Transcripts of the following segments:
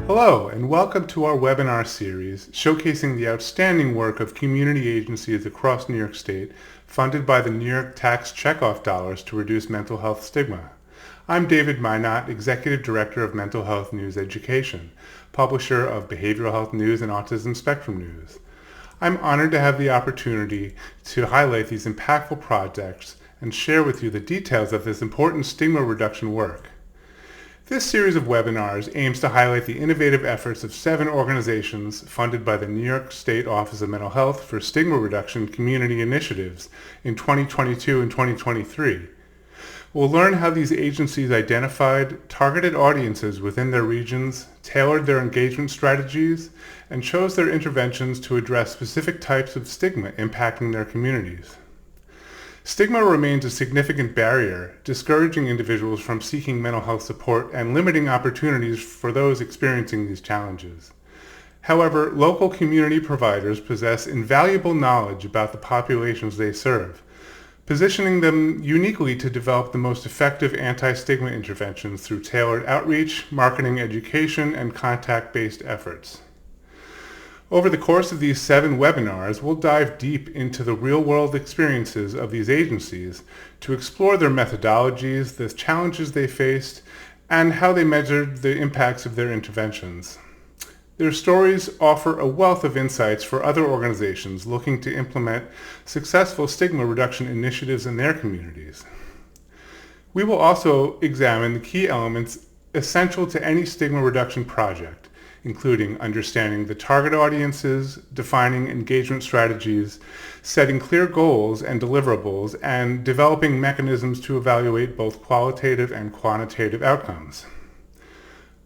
Hello, and welcome to our webinar series showcasing the outstanding work of community agencies across New York State funded by the New York tax checkoff dollars to reduce mental health stigma. I'm David Minot, Executive Director of Mental Health News Education, publisher of Behavioral Health News and Autism Spectrum News. I'm honored to have the opportunity to highlight these impactful projects and share with you the details of this important stigma reduction work. This series of webinars aims to highlight the innovative efforts of 7 organizations funded by the New York State Office of Mental Health for Stigma Reduction Community Initiatives in 2022 and 2023. We'll learn how these agencies identified targeted audiences within their regions, tailored their engagement strategies, and chose their interventions to address specific types of stigma impacting their communities. Stigma remains a significant barrier, discouraging individuals from seeking mental health support and limiting opportunities for those experiencing these challenges. However, local community providers possess invaluable knowledge about the populations they serve, positioning them uniquely to develop the most effective anti-stigma interventions through tailored outreach, marketing, education, and contact-based efforts. Over the course of these 7 webinars, we'll dive deep into the real-world experiences of these agencies to explore their methodologies, the challenges they faced, and how they measured the impacts of their interventions. Their stories offer a wealth of insights for other organizations looking to implement successful stigma reduction initiatives in their communities. We will also examine the key elements essential to any stigma reduction project, including understanding the target audiences, defining engagement strategies, setting clear goals and deliverables, and developing mechanisms to evaluate both qualitative and quantitative outcomes.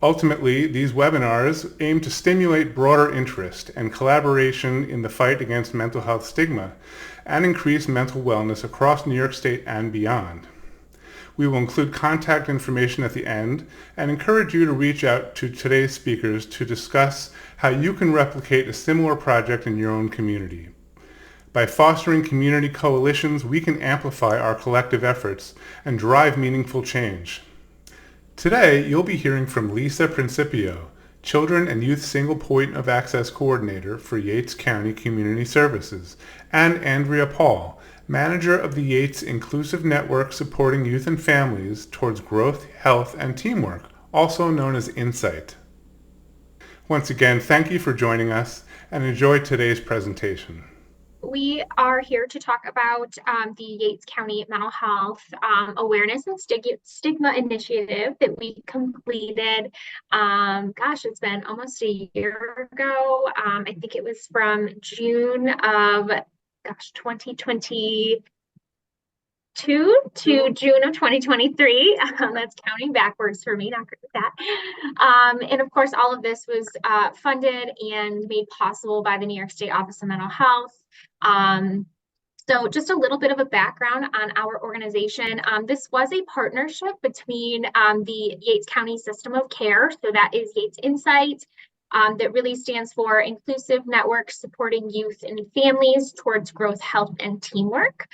Ultimately, these webinars aim to stimulate broader interest and collaboration in the fight against mental health stigma and increase mental wellness across New York State and beyond. We will include contact information at the end and encourage you to reach out to today's speakers to discuss how you can replicate a similar project in your own community. By fostering community coalitions, we can amplify our collective efforts and drive meaningful change. Today, you'll be hearing from Lisa Principio, Children and Youth Single Point of Access Coordinator for Yates County Community Services, and Andrea Paul, Manager of the Yates Inclusive Network supporting youth and families towards growth, health, and teamwork, also known as INSYGHT. Once again, thank you for joining us and enjoy today's presentation. We are here to talk about the Yates County Mental Health Awareness and Stigma Initiative that we completed. It's been almost a year ago. I think it was from June of 2022 to June of 2023. That's counting backwards for me, not good with that. And of course, all of this was funded and made possible by the New York State Office of Mental Health. So just a little bit of a background on our organization. This was a partnership between the Yates County System of Care, so that is Yates INSYGHT, that really stands for Inclusive Network Supporting Youth and Families Towards Growth, Health, and Teamwork.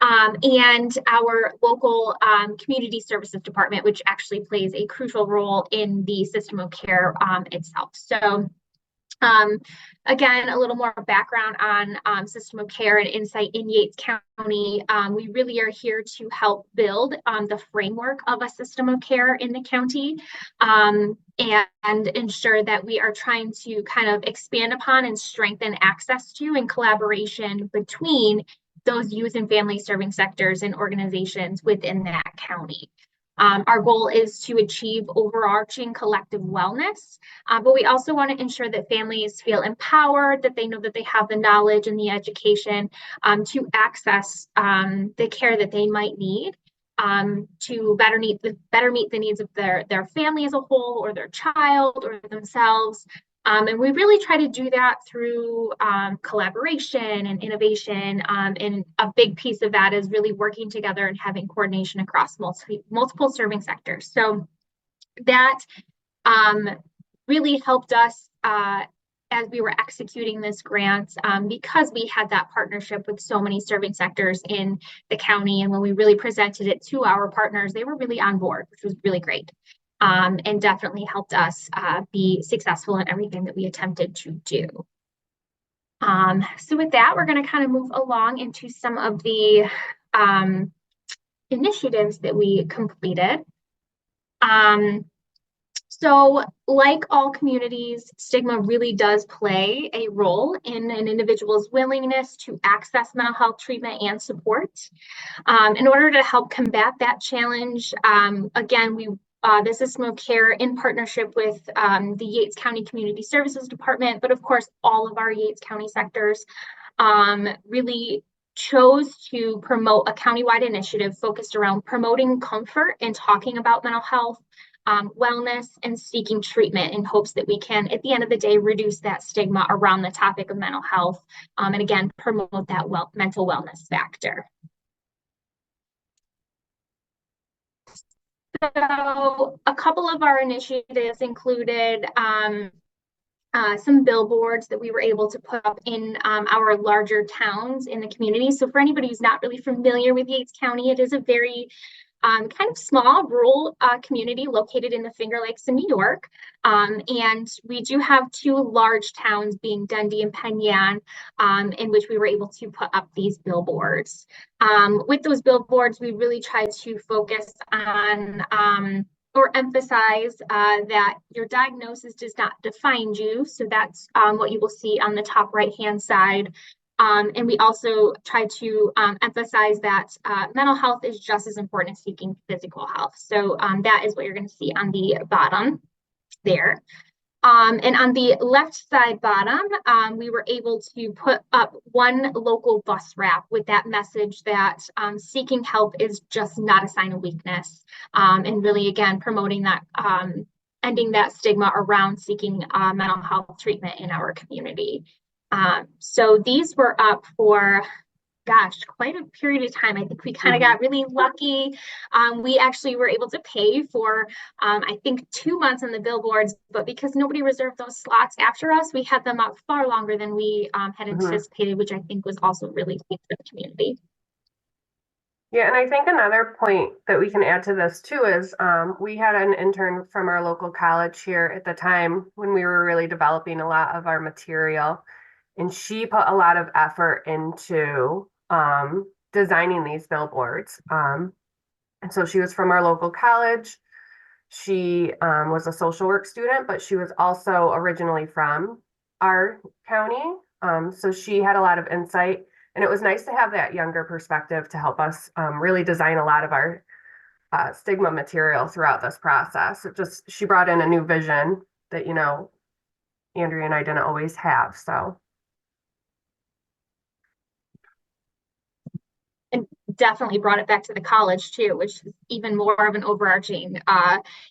And our local community services department, which actually plays a crucial role in the system of care itself. So again, a little more background on system of care and INSYGHT in Yates County. We really are here to help build the framework of a system of care in the county and ensure that we are trying to kind of expand upon and strengthen access to and collaboration between those youth and family serving sectors and organizations within that county. Our goal is to achieve overarching collective wellness, but we also want to ensure that families feel empowered, that they know that they have the knowledge and the education to access the care that they might need to better meet the needs of their family as a whole, or their child, or themselves. And we really try to do that through collaboration and innovation. And a big piece of that is really working together and having coordination across multiple serving sectors. So that really helped us as we were executing this grant, because we had that partnership with so many serving sectors in the county. And when we really presented it to our partners, they were really on board, which was really great. and definitely helped us be successful in everything that we attempted to do. So with that, we're going to kind of move along into some of the initiatives that we completed. So like all communities, stigma really does play a role in an individual's willingness to access mental health treatment and support. In order to help combat that challenge, again, the System of Care, in partnership with the Yates County Community Services Department, but of course all of our Yates County sectors, really chose to promote a countywide initiative focused around promoting comfort and talking about mental health, wellness, and seeking treatment, in hopes that we can, at the end of the day, reduce that stigma around the topic of mental health, and again, promote that mental wellness factor. So a couple of our initiatives included some billboards that we were able to put up in our larger towns in the community. So for anybody who's not really familiar with Yates County, it is a very kind of small rural community located in the Finger Lakes in New York. And we do have two large towns, being Dundee and Penn Yan, in which we were able to put up these billboards. With those billboards, we really tried to focus on or emphasize that your diagnosis does not define you. So that's what you will see on the top right-hand side. And we also try to emphasize that mental health is just as important as seeking physical health. So that is what you're going to see on the bottom there. And on the left side bottom, we were able to put up one local bus wrap with that message that seeking help is just not a sign of weakness. And really, again, promoting that, ending that stigma around seeking mental health treatment in our community. So these were up for, gosh, quite a period of time. I think we kind of got really lucky. We actually were able to pay for, I think, 2 months on the billboards, but because nobody reserved those slots after us, we had them up far longer than we had anticipated, which I think was also really key for the community. Yeah, and I think another point that we can add to this too is we had an intern from our local college here at the time when we were really developing a lot of our material. And she put a lot of effort into designing these billboards. And so she was from our local college. She was a social work student, but she was also originally from our county. So she had a lot of insight. And it was nice to have that younger perspective to help us really design a lot of our stigma material throughout this process. She brought in a new vision that, Andrea and I didn't always have, so. And definitely brought it back to the college too, which is even more of an overarching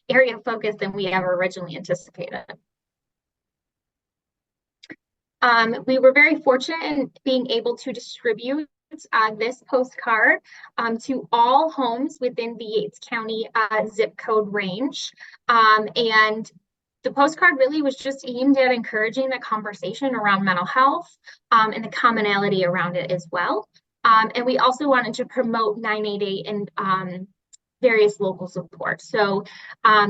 area of focus than we ever originally anticipated. We were very fortunate in being able to distribute this postcard to all homes within the Yates County zip code range. And the postcard really was just aimed at encouraging the conversation around mental health and the commonality around it as well. And we also wanted to promote 988 and various local support. So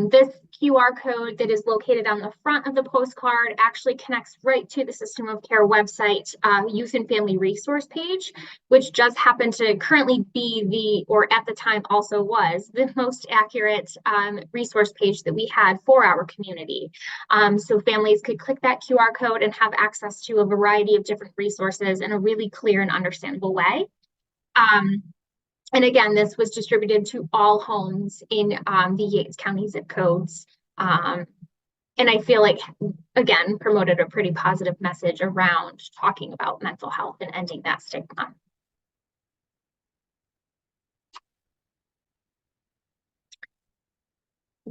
this QR code that is located on the front of the postcard actually connects right to the System of Care website Youth and Family Resource page, which just happened to currently be or at the time also was, the most accurate resource page that we had for our community. So families could click that QR code and have access to a variety of different resources in a really clear and understandable way. And again, this was distributed to all homes in the Yates County zip codes. And I feel like, again, promoted a pretty positive message around talking about mental health and ending that stigma.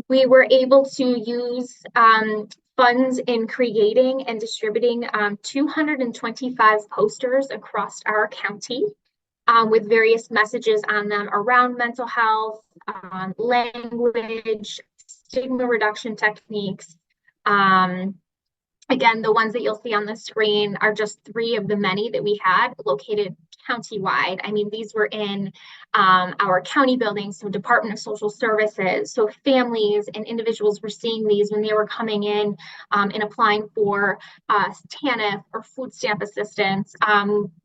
We were able to use funds in creating and distributing 225 posters across our county. With various messages on them around mental health, language, stigma reduction techniques, Again, the ones that you'll see on the screen are just 3 of the many that we had located countywide. I mean, these were in our county buildings, so Department of Social Services. So families and individuals were seeing these when they were coming in and applying for TANF or food stamp assistance.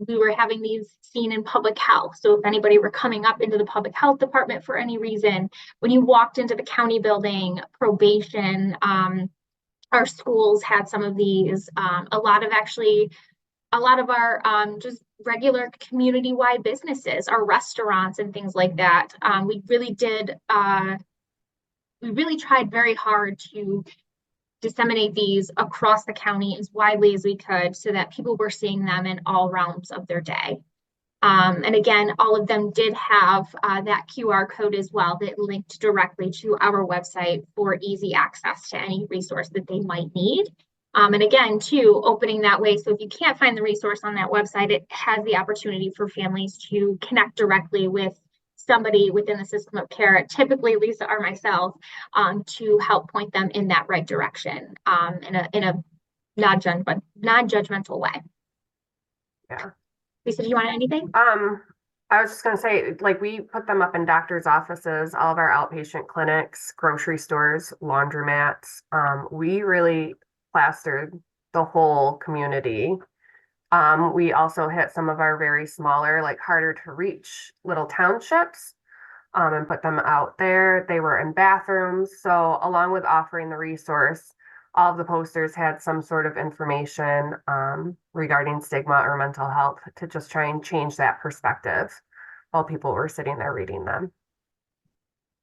We were having these seen in public health. So if anybody were coming up into the public health department for any reason, when you walked into the county building, probation, our schools had some of these. A lot of our just regular community-wide businesses, our restaurants and things like that. We really tried very hard to disseminate these across the county as widely as we could so that people were seeing them in all realms of their day. And again, all of them did have that QR code as well that linked directly to our website for easy access to any resource that they might need. And again, too, opening that way. So if you can't find the resource on that website, it has the opportunity for families to connect directly with somebody within the system of care, typically Lisa or myself, to help point them in that right direction in a non-judgmental way. Yeah. Lisa, do you want anything? I was just gonna say, like, we put them up in doctors' offices, all of our outpatient clinics, grocery stores, laundromats. We really plastered the whole community. We also hit some of our very smaller, like harder to reach little townships, and put them out there. They were in bathrooms. So along with offering the resource, all of the posters had some sort of information regarding stigma or mental health to just try and change that perspective while people were sitting there reading them.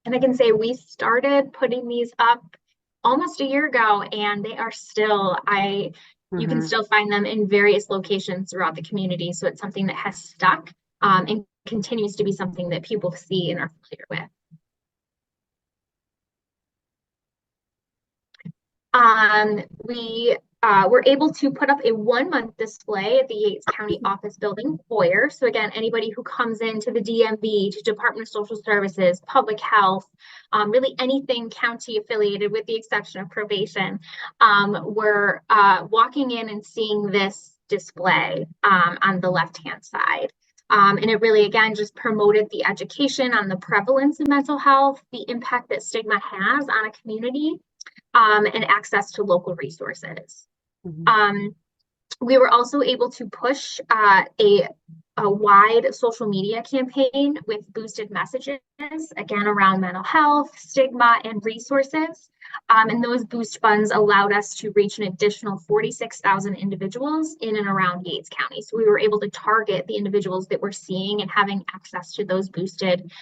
And I can say we started putting these up almost a year ago, and they are still, you can still find them in various locations throughout the community. So it's something that has stuck and continues to be something that people see and are familiar with. We were able to put up a 1-month display at the Yates County Office Building foyer. So again, anybody who comes into the DMV, to Department of Social Services, Public Health, really anything county affiliated with the exception of probation, were walking in and seeing this display on the left-hand side. And it really, again, just promoted the education on the prevalence of mental health, the impact that stigma has on a community, and access to local resources. We were also able to push a wide social media campaign with boosted messages, again, around mental health, stigma, and resources. And those boost funds allowed us to reach an additional 46,000 individuals in and around Yates County. So we were able to target the individuals that we're seeing and having access to those boosted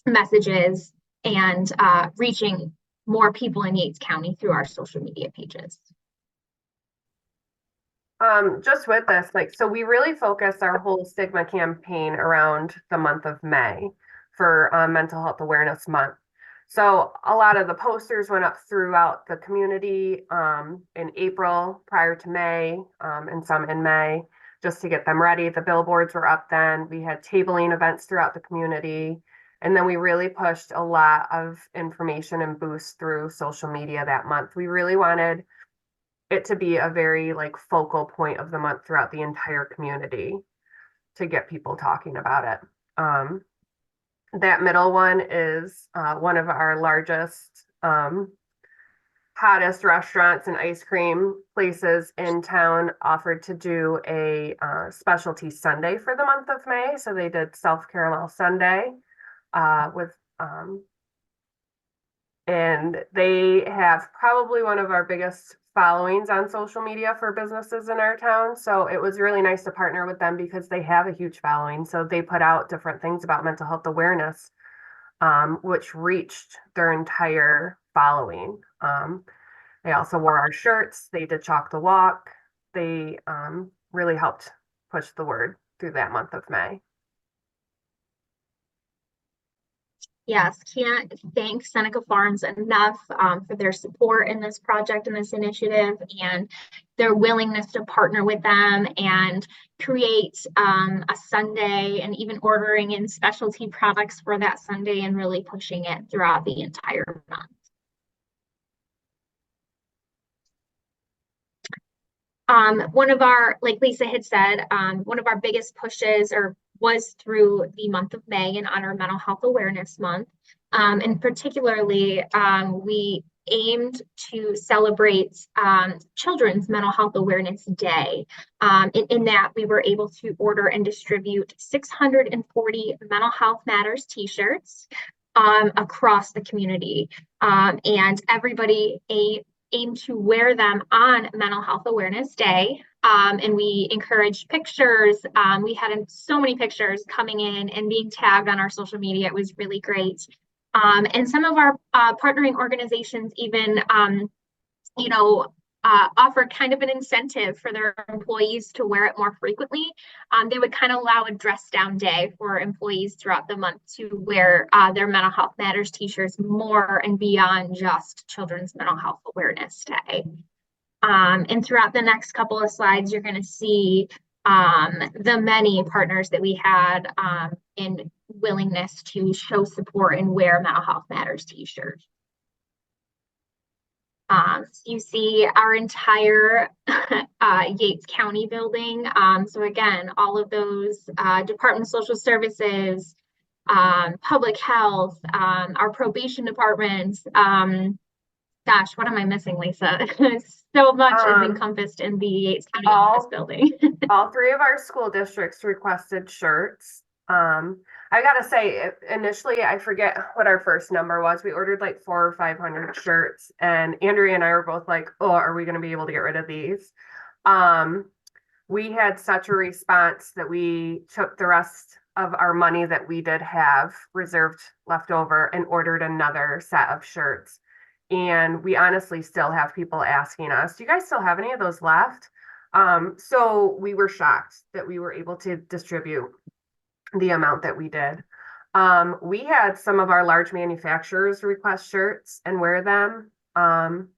messages and reaching more people in Yates County through our social media pages. Just with this, like, so we really focused our whole stigma campaign around the month of May for Mental Health Awareness Month. So a lot of the posters went up throughout the community in April prior to May, and some in May, just to get them ready. The billboards were up then. We had tabling events throughout the community. And then we really pushed a lot of information and boosts through social media that month. We really wanted it to be a very like focal point of the month throughout the entire community to get people talking about it. That middle one is one of our largest, hottest restaurants and ice cream places in town offered to do a specialty sundae for the month of May. So they did self-caramel sundae with and they have probably one of our biggest followings on social media for businesses in our town. So it was really nice to partner with them because they have a huge following. So they put out different things about mental health awareness, which reached their entire following. They also wore our shirts. They did Chalk the Walk. They really helped push the word through that month of May. Yes, can't thank Seneca Farms enough for their support in this project and this initiative and their willingness to partner with them and create a sundae and even ordering in specialty products for that sundae and really pushing it throughout the entire month. One of our, like Lisa had said, one of our biggest pushes was through the month of May in honor of Mental Health Awareness Month. And particularly, we aimed to celebrate Children's Mental Health Awareness Day. In that, we were able to order and distribute 640 Mental Health Matters t-shirts across the community. And everybody aim to wear them on Mental Health Awareness Day. And we encouraged pictures. We had so many pictures coming in and being tagged on our social media. It was really great. And some of our partnering organizations even, offered kind of an incentive for their employees to wear it more frequently. They would kind of allow a dress down day for employees throughout the month to wear their Mental Health Matters t-shirts more and beyond just Children's Mental Health Awareness Day. And throughout the next couple of slides, you're going to see the many partners that we had in willingness to show support and wear Mental Health Matters t-shirts. So you see our entire Yates County building. So again, all of those Department of Social Services, public health, our probation departments. Gosh, what am I missing, Lisa? So much is encompassed in the Yates County office building. All three of our school districts requested shirts. I gotta say, initially, I forget what our first number was. We ordered like 400 or 500 shirts, and Andrea and I were both like, "Oh, are we going to be able to get rid of these?" We had such a response that we took the rest of our money that we did have reserved left over and ordered another set of shirts. And we honestly still have people asking us, "Do you guys still have any of those left?" So we were shocked that we were able to distribute the amount that we did. We had some of our large manufacturers request shirts and wear them. Our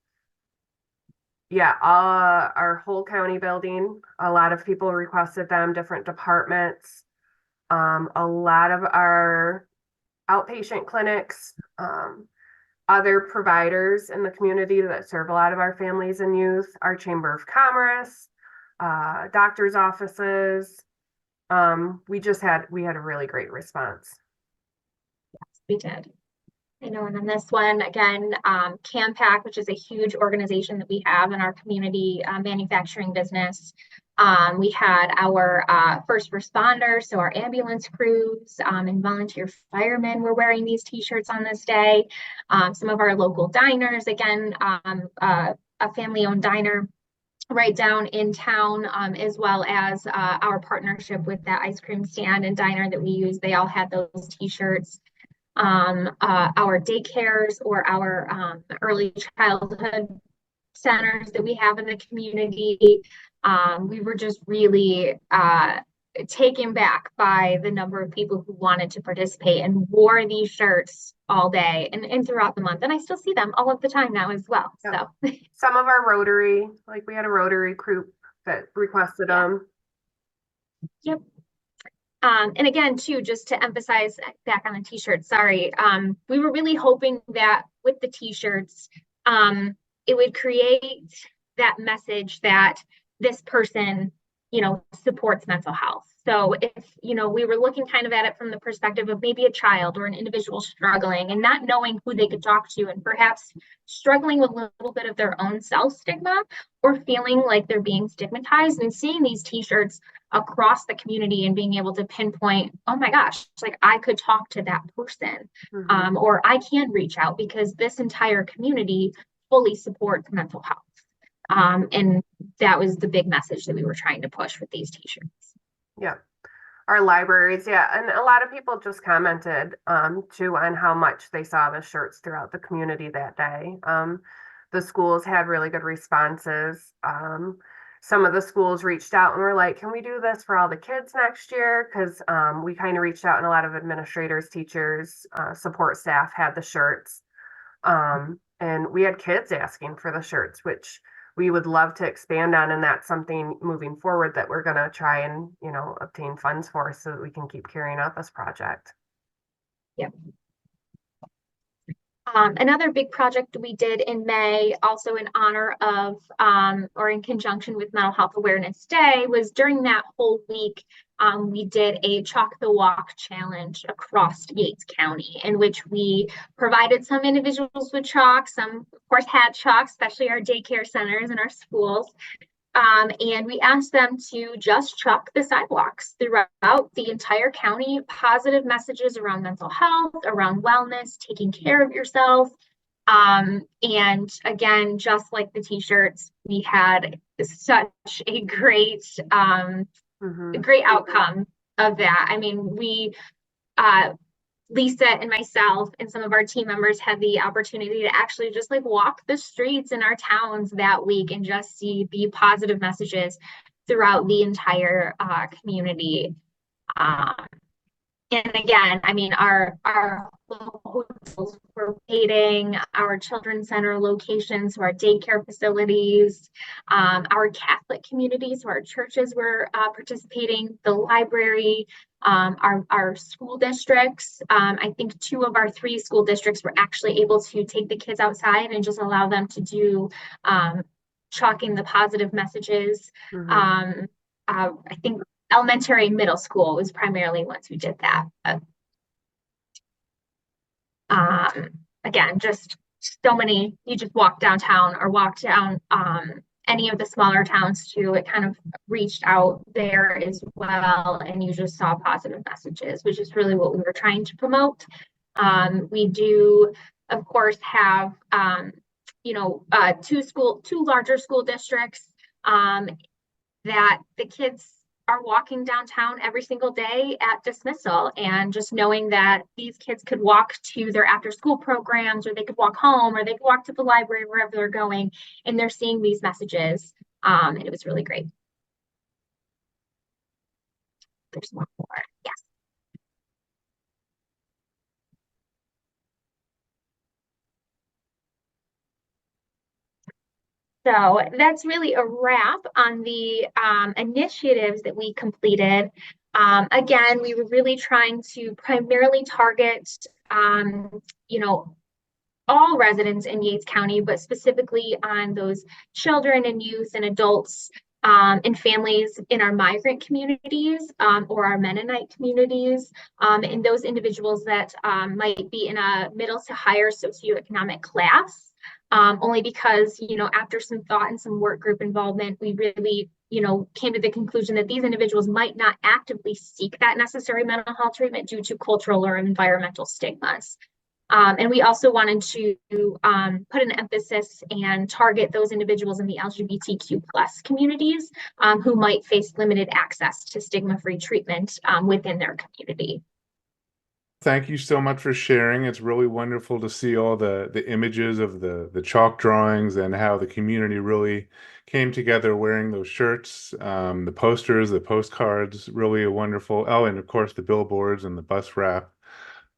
whole county building, a lot of people requested them, different departments. A lot of our outpatient clinics, other providers in the community that serve a lot of our families and youth, our Chamber of Commerce, doctors' offices. We had a really great response. Yes, we did. I know, and then this one again, CAMPAC, which is a huge organization that we have in our community manufacturing business. We had our first responders, so our ambulance crews and volunteer firemen were wearing these t-shirts on this day. Some of our local diners, again, a family-owned diner right down in town, as well as our partnership with that ice cream stand and diner that we use. They all had those t-shirts. Our daycares or our early childhood centers that we have in the community. We were just really taken back by the number of people who wanted to participate and wore these shirts all day and throughout the month. And I still see them all of the time now as well. Yep. So some of our Rotary, like we had a Rotary group that requested them. Yep. And again, too, just to emphasize back on the t-shirts, sorry, we were really hoping that with the t-shirts, it would create that message that this person, supports mental health. So if, we were looking kind of at it from the perspective of maybe a child or an individual struggling and not knowing who they could talk to and perhaps struggling with a little bit of their own self-stigma or feeling like they're being stigmatized, and seeing these t-shirts across the community and being able to pinpoint, oh my gosh, it's like I could talk to that person, or I can reach out because this entire community fully supports mental health. And that was the big message that we were trying to push with these t-shirts. Yeah. Our libraries, and a lot of people just commented too on how much they saw the shirts throughout the community that day. The schools had really good responses. Some of the schools reached out and were like, "Can we do this for all the kids next year?" Because we kind of reached out, and a lot of administrators, teachers, support staff had the shirts. And we had kids asking for the shirts, which we would love to expand on, and that's something moving forward that we're going to try and obtain funds for so that we can keep carrying out this project. Yep. Another big project we did in May, also in honor of or in conjunction with Mental Health Awareness Day, was during that whole week, we did a Chalk the Walk challenge across Yates County, in which we provided some individuals with chalk, some, of course, had chalk, especially our daycare centers and our schools. And we asked them to just chalk the sidewalks throughout the entire county, positive messages around mental health, around wellness, taking care of yourself. And again, just like the t-shirts, we had such a great, great outcome of that. I mean, Lisa and myself and some of our team members had the opportunity to actually just like walk the streets in our towns that week and just see the positive messages throughout the entire community. And again, I mean, our hotels were painting, our children's center locations, so our daycare facilities, our Catholic communities, so our churches were participating, the library, our school districts. I think 2 of our 3 school districts were actually able to take the kids outside and just allow them to do chalking the positive messages. I think elementary and middle school was primarily ones who did that. Again, just so many, you just walk downtown or walk down any of the smaller towns too. It kind of reached out there as well, and you just saw positive messages, which is really what we were trying to promote. We do, of course, have two larger school districts that the kids are walking downtown every single day at dismissal, and just knowing that these kids could walk to their after school programs, or they could walk home, or they could walk to the library, wherever they're going, and they're seeing these messages. And it was really great. There's one more. Yes. So that's really a wrap on the initiatives that we completed. Again, we were really trying to primarily target, all residents in Yates County, but specifically on those children and youth and adults and families in our migrant communities or our Mennonite communities, and those individuals that might be in a middle to higher socioeconomic class. Only because, after some thought and some work group involvement, we really, came to the conclusion that these individuals might not actively seek that necessary mental health treatment due to cultural or environmental stigmas. And we also wanted to put an emphasis and target those individuals in the LGBTQ plus communities who might face limited access to stigma-free treatment within their community. Thank you so much for sharing. It's really wonderful to see all the images of the chalk drawings and how the community really came together wearing those shirts, the posters, the postcards, really a wonderful, and of course the billboards and the bus wrap.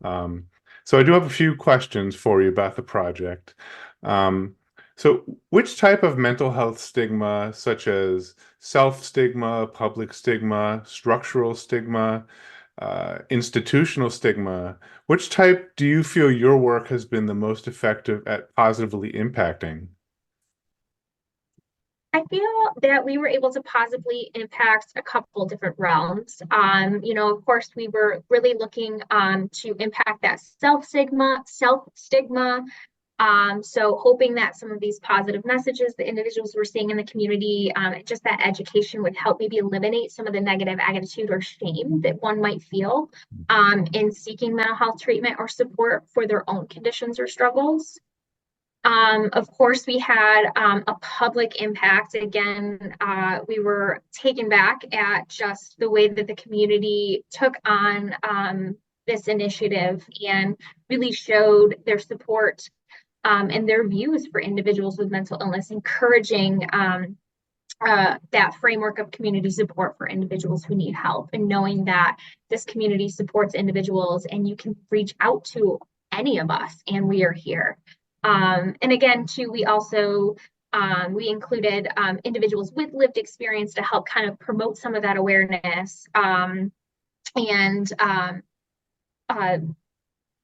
So I do have a few questions for you about the project. So which type of mental health stigma, such as self-stigma, public stigma, structural stigma, institutional stigma, which type do you feel your work has been the most effective at positively impacting? I feel that we were able to positively impact a couple different realms. Of course, we were really looking to impact that self-stigma. So hoping that some of these positive messages the individuals were seeing in the community, just that education would help maybe eliminate some of the negative attitude or shame that one might feel in seeking mental health treatment or support for their own conditions or struggles. Of course, we had a public impact. Again, we were taken back at just the way that the community took on this initiative and really showed their support and their views for individuals with mental illness, encouraging that framework of community support for individuals who need help, and knowing that this community supports individuals and you can reach out to any of us and we are here. And again, too, we also we included individuals with lived experience to help kind of promote some of that awareness and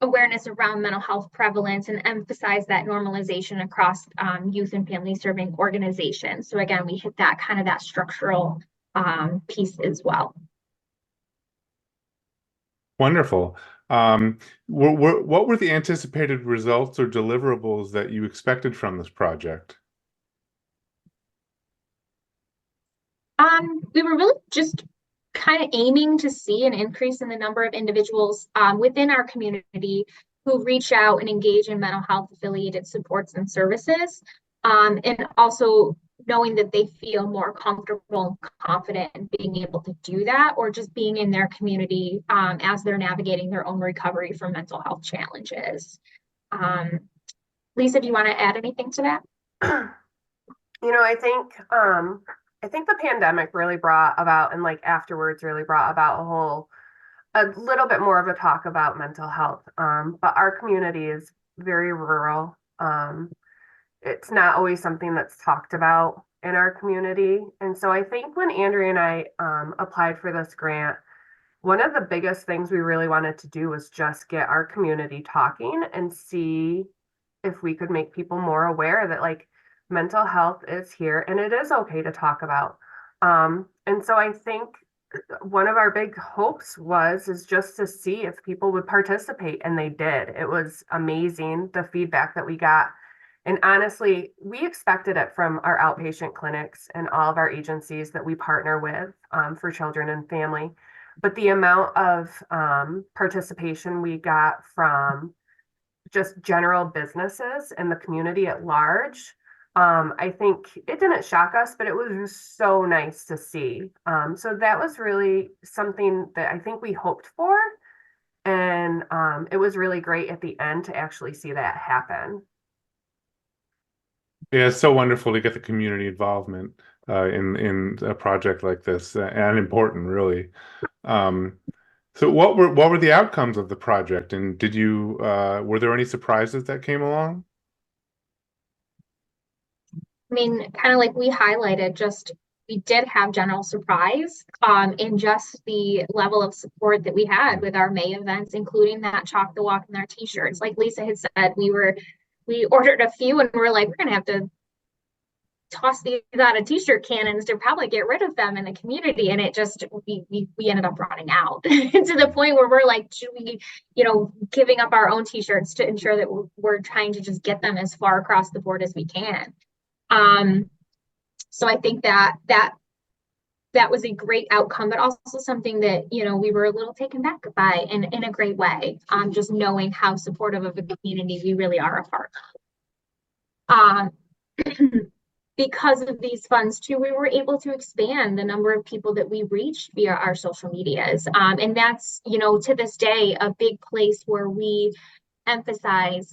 awareness around mental health prevalence and emphasize that normalization across youth and family serving organizations. So again, we hit that kind of that structural piece as well. Wonderful. What were the anticipated results or deliverables that you expected from this project? We were really just kind of aiming to see an increase in the number of individuals within our community who reach out and engage in mental health affiliated supports and services, and also knowing that they feel more comfortable and confident in being able to do that, or just being in their community as they're navigating their own recovery from mental health challenges. Lisa, do you want to add anything to that? I think the pandemic really brought about, and like afterwards really brought about a little bit more of a talk about mental health. But our community is very rural. It's not always something that's talked about in our community. And so I think when Andrea and I applied for this grant, one of the biggest things we really wanted to do was just get our community talking and see if we could make people more aware that like mental health is here and it is okay to talk about. And so I think one of our big hopes is just to see if people would participate, and they did. It was amazing, the feedback that we got. And honestly, we expected it from our outpatient clinics and all of our agencies that we partner with for children and family. But the amount of participation we got from just general businesses and the community at large, I think it didn't shock us, but it was just so nice to see. So that was really something that I think we hoped for. And it was really great at the end to actually see that happen. Yeah, it's so wonderful to get the community involvement in a project like this, and important, really. So what were the outcomes of the project, and did you were there any surprises that came along? I mean, kind of like we highlighted, just we did have general surprise in just the level of support that we had with our May events, including that chalk the walk and our t-shirts. Like Lisa had said, we ordered a few and we're like, we're gonna have to toss these out of t-shirt cannons to probably get rid of them in the community. And it just we ended up running out to the point where we're like, should we, giving up our own t-shirts to ensure that we're trying to just get them as far across the board as we can. So I think that was a great outcome, but also something that, we were a little taken back by in a great way, just knowing how supportive of a community we really are a part of. Because of these funds too, we were able to expand the number of people that we reached via our social medias. And that's, to this day, a big place where we emphasize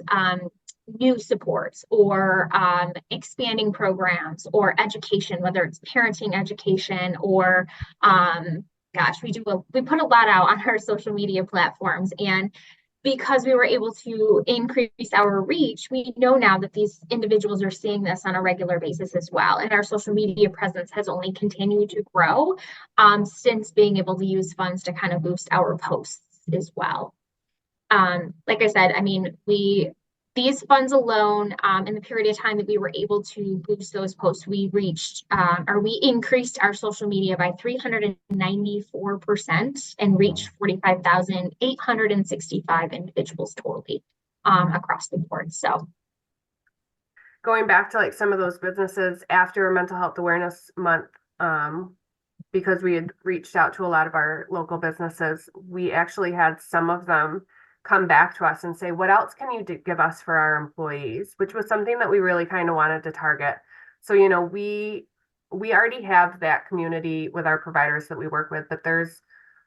new supports or expanding programs or education, whether it's parenting education or we put a lot out on our social media platforms. And because we were able to increase our reach, we know now that these individuals are seeing this on a regular basis as well. And our social media presence has only continued to grow since being able to use funds to kind of boost our posts as well. Like I said, I mean, these funds alone, in the period of time that we were able to boost those posts, we increased our social media by 394% and reached 45,865 individuals totally across the board. So going back to like some of those businesses after Mental Health Awareness Month, because we had reached out to a lot of our local businesses, we actually had some of them come back to us and say, what else can you give us for our employees? Which was something that we really kind of wanted to target. So, we already have that community with our providers that we work with, but there's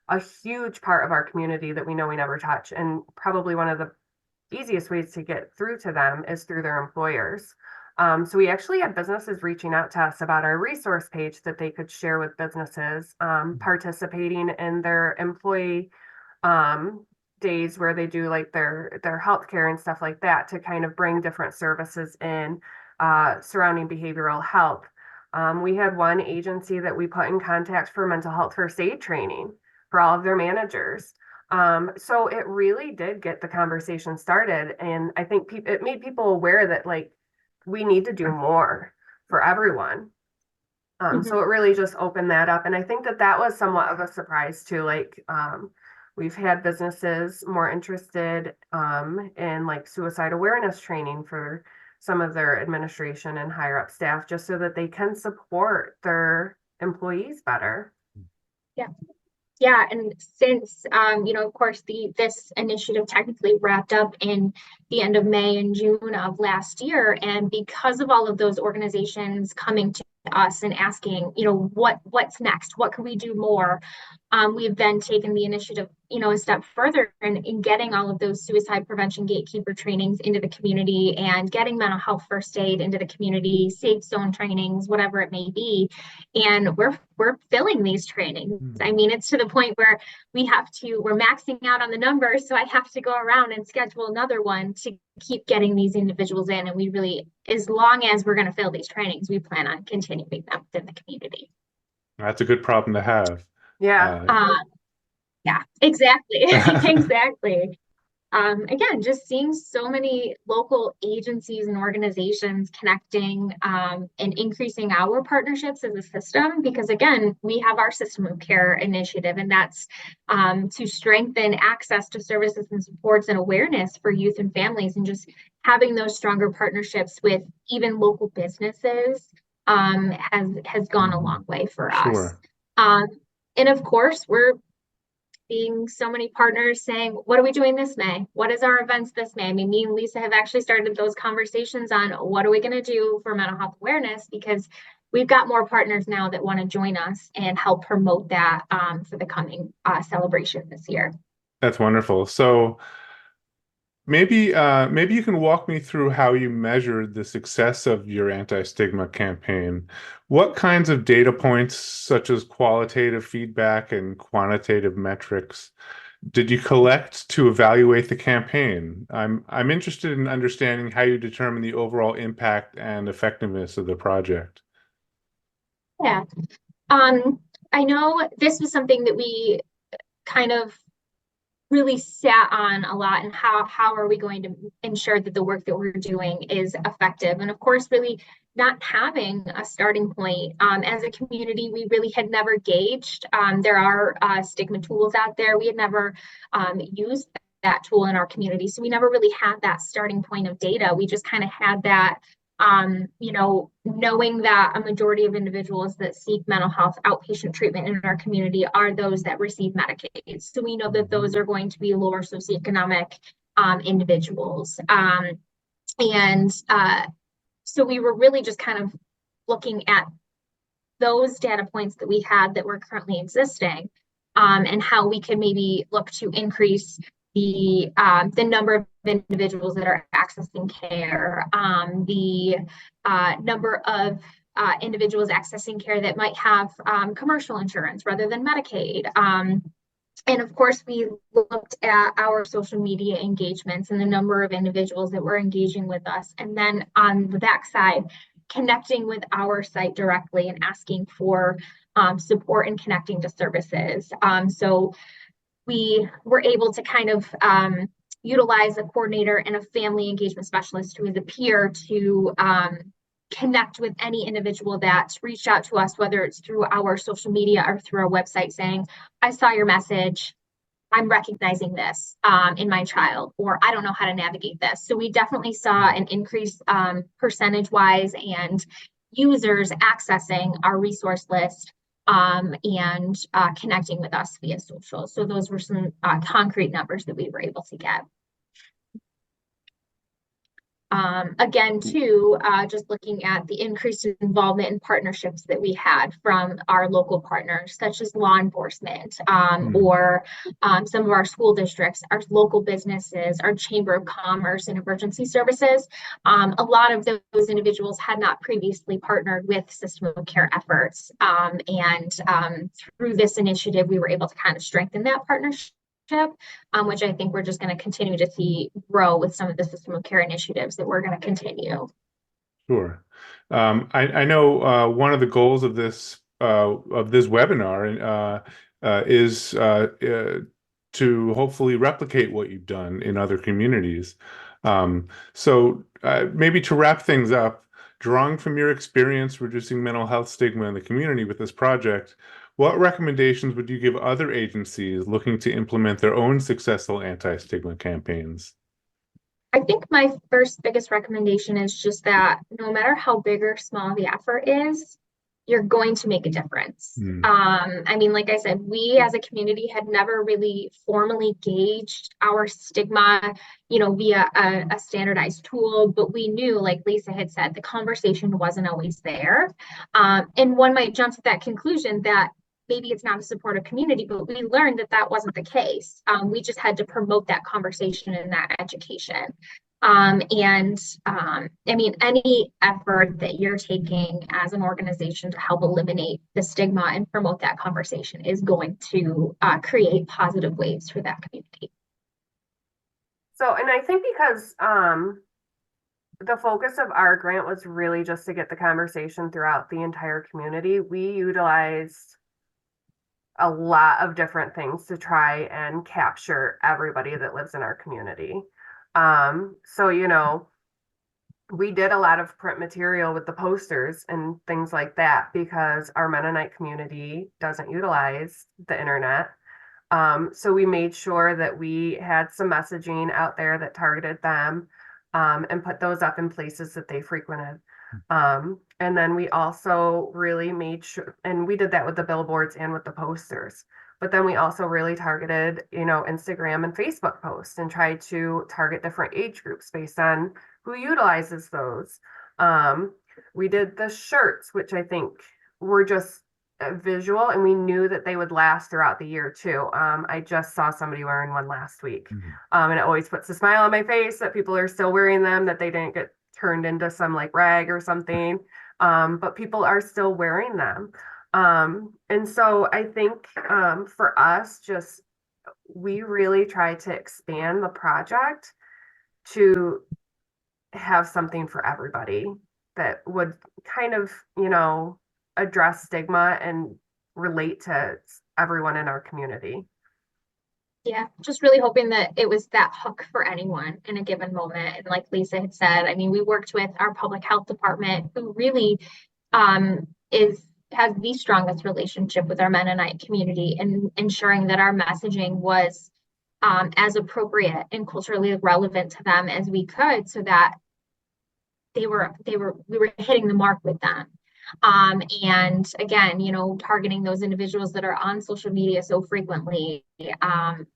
a huge part of our community that we know we never touch. And probably one of the easiest ways to get through to them is through their employers. So we actually had businesses reaching out to us about our resource page that they could share with businesses participating in their employee days where they do like their healthcare and stuff like that to kind of bring different services in surrounding behavioral health. We had one agency that we put in contact for mental health first aid training for all of their managers. So it really did get the conversation started. And I think it made people aware that like we need to do more for everyone. So it really just opened that up. And I think that that was somewhat of a surprise too. Like, we've had businesses more interested, in like suicide awareness training for some of their administration and higher up staff, just so that they can support their employees better. Yeah. Yeah, and since of course this initiative technically wrapped up in the end of May and June of last year, and because of all of those organizations coming to us and asking, what's next? What can we do more? We've then taken the initiative, a step further in getting all of those suicide prevention gatekeeper trainings into the community and getting mental health first aid into the community, safe zone trainings, whatever it may be. And we're filling these trainings. I mean, it's to the point where we're maxing out on the numbers. So I have to go around and schedule another one to keep getting these individuals in. And we really, as long as we're going to fill these trainings, we plan on continuing them within the community. That's a good problem to have. Yeah. Yeah, exactly. Exactly. Again, just seeing so many local agencies and organizations connecting, and increasing our partnerships as a system, because again, we have our system of care initiative, and that's to strengthen access to services and supports and awareness for youth and families, and just having those stronger partnerships with even local businesses has gone a long way for us. Sure. And of course, we're seeing so many partners saying, what are we doing this May? What is our events this May? I mean, me and Lisa have actually started those conversations on what are we going to do for mental health awareness, because we've got more partners now that want to join us and help promote that for the coming celebration this year. That's wonderful. So maybe you can walk me through how you measured the success of your anti-stigma campaign. What kinds of data points, such as qualitative feedback and quantitative metrics, did you collect to evaluate the campaign? I'm interested in understanding how you determine the overall impact and effectiveness of the project. Yeah. I know this was something that we kind of really sat on a lot, and how are we going to ensure that the work that we're doing is effective. And of course, really not having a starting point. As a community, we really had never gauged. There are stigma tools out there. We had never used that tool in our community. So we never really had that starting point of data. We just kind of had that knowing that a majority of individuals that seek mental health outpatient treatment in our community are those that receive Medicaid. So we know that those are going to be lower socioeconomic individuals. So we were really just kind of looking at those data points that we had that were currently existing, and how we could maybe look to increase the number of individuals that are accessing care, the number of individuals accessing care that might have commercial insurance rather than Medicaid. And of course, we looked at our social media engagements and the number of individuals that were engaging with us. And then on the backside, connecting with our site directly and asking for support and connecting to services. So we were able to kind of utilize a coordinator and a family engagement specialist who is a peer to connect with any individual that's reached out to us, whether it's through our social media or through our website, saying, I saw your message, I'm recognizing this in my child, or I don't know how to navigate this. So we definitely saw an increase percentage-wise and users accessing our resource list and connecting with us via social. So those were some concrete numbers that we were able to get. Again, too, just looking at the increased involvement and partnerships that we had from our local partners, such as law enforcement, or some of our school districts, our local businesses, our Chamber of Commerce and Emergency Services. A lot of those individuals had not previously partnered with system of care efforts. And through this initiative, we were able to kind of strengthen that partnership. Which I think we're just going to continue to see grow with some of the system of care initiatives that we're going to continue. Sure. I know one of the goals of this webinar is to hopefully replicate what you've done in other communities. So maybe to wrap things up, drawing from your experience reducing mental health stigma in the community with this project, what recommendations would you give other agencies looking to implement their own successful anti-stigma campaigns? I think my first biggest recommendation is just that no matter how big or small the effort is, you're going to make a difference. I mean, like I said, we as a community had never really formally gauged our stigma, via a standardized tool, but we knew, like Lisa had said, the conversation wasn't always there. And one might jump to that conclusion that maybe it's not a supportive community, but we learned that that wasn't the case. We just had to promote that conversation and that education. I mean, any effort that you're taking as an organization to help eliminate the stigma and promote that conversation is going to create positive waves for that community. So, and I think because the focus of our grant was really just to get the conversation throughout the entire community, we utilized a lot of different things to try and capture everybody that lives in our community. So, we did a lot of print material with the posters and things like that because our Mennonite community doesn't utilize the internet. So we made sure that we had some messaging out there that targeted them, and put those up in places that they frequented. And then we also really made sure, and we did that with the billboards and with the posters, but then we also really targeted, Instagram and Facebook posts and tried to target different age groups based on who utilizes those. We did the shirts, which I think were just visual, and we knew that they would last throughout the year too. I just saw somebody wearing one last week. And it always puts a smile on my face that people are still wearing them, that they didn't get turned into some like rag or something. But people are still wearing them. And so I think for us, just we really try to expand the project to have something for everybody that would kind of, address stigma and relate to everyone in our community. Yeah, just really hoping that it was that hook for anyone in a given moment. And like Lisa had said, I mean, we worked with our public health department, who really has the strongest relationship with our Mennonite community, and ensuring that our messaging was as appropriate and culturally relevant to them as we could, so that we were hitting the mark with them. And again, targeting those individuals that are on social media so frequently,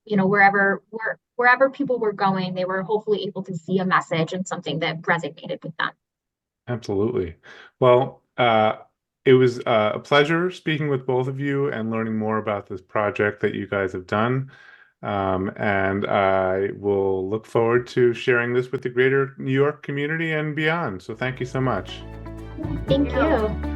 wherever people were going, they were hopefully able to see a message and something that resonated with them. Absolutely. Well, it was a pleasure speaking with both of you and learning more about this project that you guys have done. And I will look forward to sharing this with the greater New York community and beyond. So thank you so much. Thank you.